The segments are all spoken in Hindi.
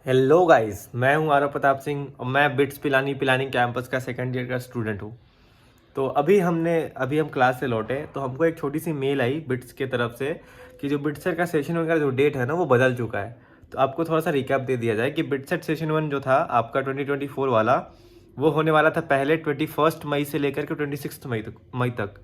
हेलो गाइस, मैं हूं आरव प्रताप सिंह और मैं बिट्स पिलानी पिलानी कैंपस का सेकंड ईयर का स्टूडेंट हूं। तो अभी हम क्लास से लौटे तो हमको एक छोटी सी मेल आई बिट्स के तरफ से कि जो बिट्सर का सेशन वन का जो डेट है ना वो बदल चुका है। तो आपको थोड़ा सा रिकैप दे दिया जाए कि बिट्सर सेशन वन जो था आपका 2024 वाला, वो होने वाला था पहले 21 मई से लेकर के 26 मई तक।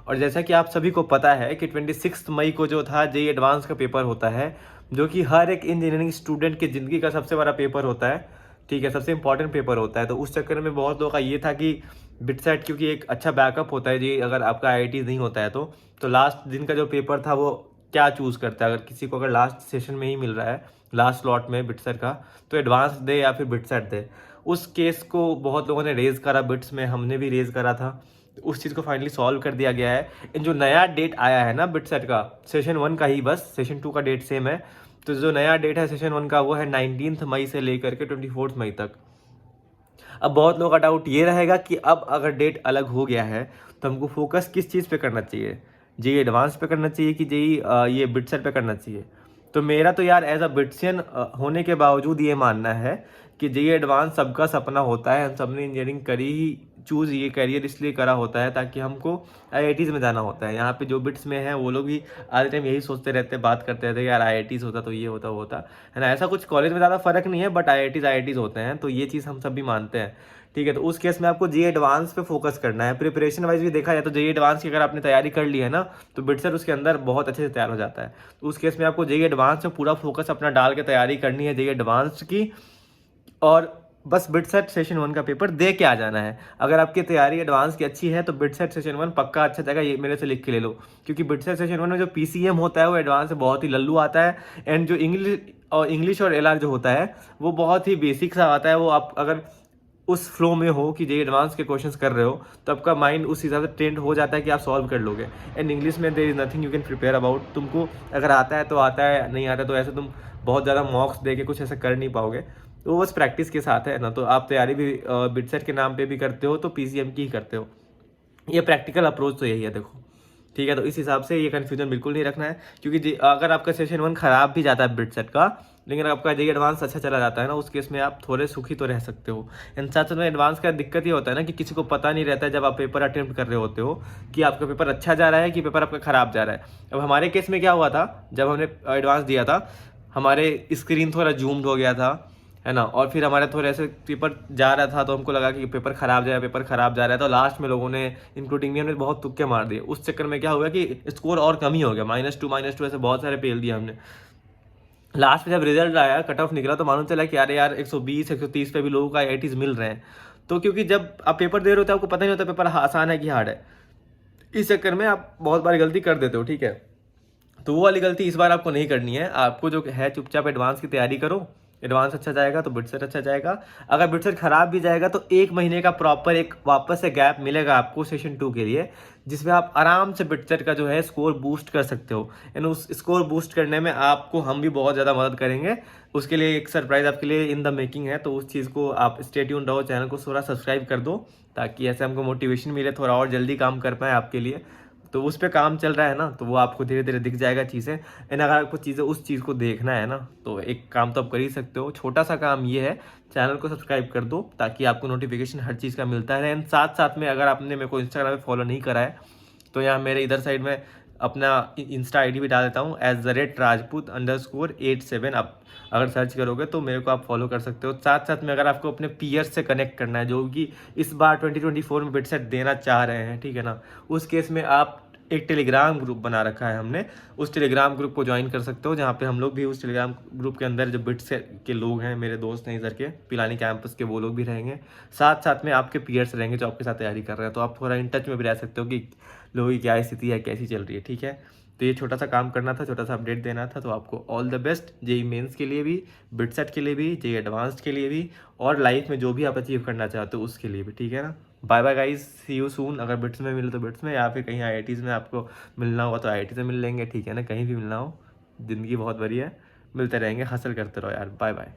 और जैसा कि आप सभी को पता है कि 26 मई को जो था जेई एडवांस का पेपर होता है, जो कि हर एक इंजीनियरिंग स्टूडेंट की ज़िंदगी का सबसे बड़ा पेपर होता है। ठीक है, सबसे इंपॉर्टेंट पेपर होता है। तो उस चक्कर में बहुत लोगों का ये था कि बिटसेट क्योंकि एक अच्छा बैकअप होता है जी, अगर आपका आईआईटी नहीं होता है तो लास्ट दिन का जो पेपर था वो क्या चूज़ करता है। अगर किसी को अगर लास्ट सेशन में ही मिल रहा है, लास्ट स्लॉट में बिटसेट का, तो एडवांस दे या फिर बिटसेट दे। उस केस को बहुत लोगों ने रेज़ करा, बिट्स में हमने भी रेज़ करा था। तो उस चीज़ को फाइनली सॉल्व कर दिया गया है। इन जो नया डेट आया है ना बिटसेट का, सेशन वन का ही, बस सेशन टू का डेट सेम है। तो जो नया डेट है सेशन वन का वो है 19 मई से लेकर के 24 मई तक। अब बहुत लोगों का डाउट ये रहेगा कि अब अगर डेट अलग हो गया है तो हमको फोकस किस चीज़ पे करना चाहिए, जेई एडवांस पे करना चाहिए कि जेई ये बिटसेट पे करना चाहिए। तो मेरा तो यार एज अ बिट्सियन होने के बावजूद ये मानना है कि जेई एडवांस सबका सपना होता है। हम सब ने इंजीनियरिंग करी ही, चूज़ ये करियर इसलिए करा होता है ताकि हमको आईआईटीज़ में जाना होता है। यहाँ पे जो बिट्स में है वो लोग भी आधे टाइम यही सोचते रहते हैं, बात करते रहते हैं यार आईआईटीज़ होता तो ये होता वो होता है ना। ऐसा कुछ कॉलेज में ज़्यादा फर्क नहीं है, बट आईआईटीज़ होते हैं, तो ये चीज़ हम सब भी मानते हैं। ठीक है, तो उस केस में आपको जेई एडवांस पे फोकस करना है। प्रिपरेशन वाइज भी देखा जाए तो जेई एडवांस की अगर आपने तैयारी कर ली है ना, तो बिटसर उसके अंदर बहुत अच्छे से तैयार हो जाता है। तो उस केस में आपको जेई एडवांस में पूरा फोकस अपना डाल के तैयारी करनी है जेई एडवांस की, और बस बिटसेट सेशन वन का पेपर दे के आ जाना है। अगर आपकी तैयारी एडवांस की अच्छी है तो बिटसेट सेशन वन पक्का अच्छा जाएगा, ये मेरे से लिख के ले लो। क्योंकि बिटसेट सेशन वन में जो पीसीएम होता है वो एडवांस से बहुत ही लल्लू आता है। एंड जो इंग्लिश और एलआर जो होता है वो बहुत ही बेसिक सा आता है। वो आप अगर उस फ्लो में हो कि जेई एडवांस के क्वेश्चंस कर रहे हो तो आपका माइंड उस हिसाब से ट्रेंड हो जाता है कि आप सॉल्व कर लोगे। एंड इंग्लिश में there is nothing you can prepare about. तुमको अगर आता है तो आता है, नहीं आता तो ऐसे तुम बहुत ज़्यादा मॉक्स दे के कुछ ऐसा कर नहीं पाओगे। तो वो बस प्रैक्टिस के साथ है ना। तो आप तैयारी भी बिटसेट के नाम पे भी करते हो तो पीसीएम की ही करते हो। ये प्रैक्टिकल अप्रोच तो यही है, देखो। ठीक है, तो इस हिसाब से ये कन्फ्यूजन बिल्कुल नहीं रखना है। क्योंकि अगर आपका सेशन वन खराब भी जाता है बिटसेट का, लेकिन अगर आपका जेई एडवांस अच्छा चला जाता है ना, उस केस में आप थोड़े सुखी तो रह सकते हो। इन साथ में एडवांस का दिक्कत ये होता है ना कि किसी को पता नहीं रहता है जब आप पेपर अटेम्प्ट कर रहे होते हो कि आपका पेपर अच्छा जा रहा है कि पेपर आपका खराब जा रहा है। अब हमारे केस में क्या हुआ था, जब हमने एडवांस दिया था हमारे स्क्रीन थोड़ा जूम्ड हो गया था, है ना। और फिर हमारे थोड़े ऐसे पेपर जा रहा था तो हमको लगा कि पेपर खराब जा रहा है, पेपर खराब जा रहा है। तो लास्ट में लोगों ने, इंक्लूडिंग मी, हमने बहुत तुक्के मार दिए। उस चक्कर में क्या हुआ कि स्कोर और कम ही हो गया, -2 ऐसे बहुत सारे पेल दिए हमने। लास्ट में जब रिजल्ट आया, कट ऑफ निकला, तो मालूम चला कि अरे यार 120 130 पे भी लोगों का आईआईटीज मिल रहे हैं। तो क्योंकि जब आप पेपर दे रहे होते हो आपको पता नहीं होता पेपर आसान है कि हार्ड है। इस चक्कर में आप बहुत बार गलती कर देते हो। ठीक है, तो वो वाली गलती इस बार आपको नहीं करनी है। आपको जो है चुपचाप एडवांस की तैयारी करो। एडवांस अच्छा जाएगा तो बिटसेट अच्छा जाएगा। अगर बिटसेट खराब भी जाएगा तो 1 महीने का प्रॉपर एक वापस से गैप मिलेगा आपको सेशन टू के लिए, जिसमें आप आराम से बिटसेट का जो है स्कोर बूस्ट कर सकते हो। एंड उस स्कोर बूस्ट करने में आपको हम भी बहुत ज़्यादा मदद करेंगे। उसके लिए एक सरप्राइज आपके लिए इन द मेकिंग है। तो उस चीज़ को आप स्टे ट्यून्ड रहो, चैनल को थोड़ा सब्सक्राइब कर दो ताकि ऐसे हमको मोटिवेशन मिले, थोड़ा और जल्दी काम कर पाए आपके लिए। तो उस पे काम चल रहा है ना, तो वो आपको धीरे धीरे दिख जाएगा चीज़ें। एंड अगर आपको चीज़ें उस चीज़ को देखना है ना, तो एक काम तो आप कर ही सकते हो। छोटा सा काम ये है, चैनल को सब्सक्राइब कर दो ताकि आपको नोटिफिकेशन हर चीज़ का मिलता रहे। एंड साथ साथ में अगर आपने मेरे को इंस्टाग्राम पे फॉलो नहीं करा है तो यहाँ मेरे इधर साइड में अपना इंस्टा आईडी भी डाल देता हूँ @rajput_87। आप अगर सर्च करोगे तो मेरे को आप फॉलो कर सकते हो। साथ साथ में अगर आपको अपने पीयर्स से कनेक्ट करना है जो कि इस बार 2024 में बिटसेट देना चाह रहे हैं, ठीक है ना, उस केस में आप एक टेलीग्राम ग्रुप बना रखा है हमने, उस टेलीग्राम ग्रुप को ज्वाइन कर सकते हो, जहाँ पे हम लोग भी उस टेलीग्राम ग्रुप के अंदर जो बिटसेट के लोग हैं, मेरे दोस्त हैं इधर के पिलानी कैंपस के, वो लोग भी रहेंगे। साथ साथ में आपके पीयर्स रहेंगे जो आपके साथ तैयारी कर रहे हैं। तो आप थोड़ा इन टच में भी रह सकते हो कि लोगों की क्या स्थिति है, कैसी चल रही है। ठीक है, तो ये छोटा सा काम करना था, छोटा सा अपडेट देना था। तो आपको all the best JEE mains के लिए भी, बिटसेट के लिए भी, जेई एडवांस्ड के लिए भी, और लाइफ में जो भी आप अचीव करना चाहते हो उसके लिए भी। ठीक है ना, bye bye guys, see you soon. अगर बिट्स में मिले तो बिट्स में, या फिर कहीं आईआईटीज़ में आपको मिलना होगा तो आईआईटी से मिल लेंगे। ठीक है ना, कहीं भी मिलना हो, ज़िंदगी बहुत बड़ी है, मिलते रहेंगे, हासिल करते रहो यार। Bye bye.